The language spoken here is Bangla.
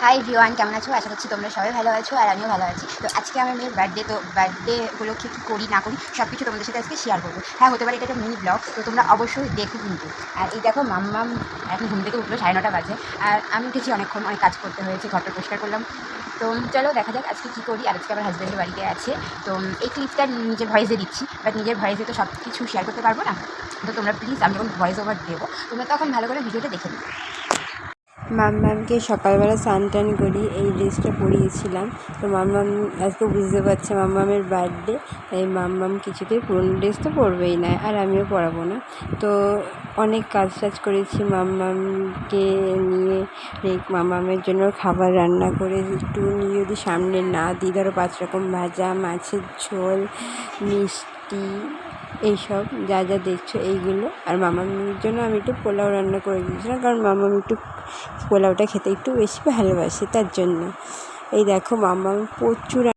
হাই এভরিওয়ান, কেমন আছো? আশা করছি তোমরা সবাই ভালো আছো আর আমিও ভালো আছি। তো আজকে আমার মেয়ের বার্থডে, তো বার্থডে উপলক্ষে কী করি না করি সব কিছু তোমাদের সাথে আজকে শেয়ার করবো। হ্যাঁ, হতে পারে এটা একটা মিনি ব্লগ, তো তোমরা অবশ্যই দেখো কিন্তু। আর এই দেখো মাম্মাম এখন ঘুম থেকে উঠলো 9:30 বাজে, আর আমি উঠেছি অনেকক্ষণ, অনেক কাজ করতে হয়েছে, ঘরটা পরিষ্কার করলাম। তো চলো দেখা যাক আজকে কী করি। আর আজকে আমার হাজব্যান্ডের বাড়িতে আছে, তো এই ক্লিপটা নিজের ভয়েসে দিচ্ছি, বাট নিজের ভয়েসে তো সব কিছু শেয়ার করতে পারবো না। তো তোমরা প্লিজ, আমি যখন ভয়েস ওভার দেবো তোমরা তখন ভালো করে ভিডিওটা দেখে নিও। মাম্মামকে সকালবেলা স্নান টান করি, এই ড্রেসটা পরিয়েছিলাম। তো মাম্মাম আজকে বুঝতে পারছে মাম্মামের বার্থডে, তাই মাম্মাম কিছুতেই পুরনো ড্রেস তো পরবেই না, আর আমিও পরাবো না। তো অনেক কাজ টাজ করেছি মাম্মামকে নিয়ে, মাম্মামের জন্য খাবার রান্না করে একটু নিয়ে যদি সামনে না দিই, ধরো 5 রকম ভাজা, মাছের ঝোল, মিষ্টি, এইসব যা যা দেখছো এইগুলো। আর মামামের জন্য আমি একটু পোলাও রান্না করে দিয়েছিলাম, কারণ মামাম একটু পোলাওটা খেতে একটু বেশি ভালোবাসে, তার জন্য। এই দেখো মামাম প্রচুর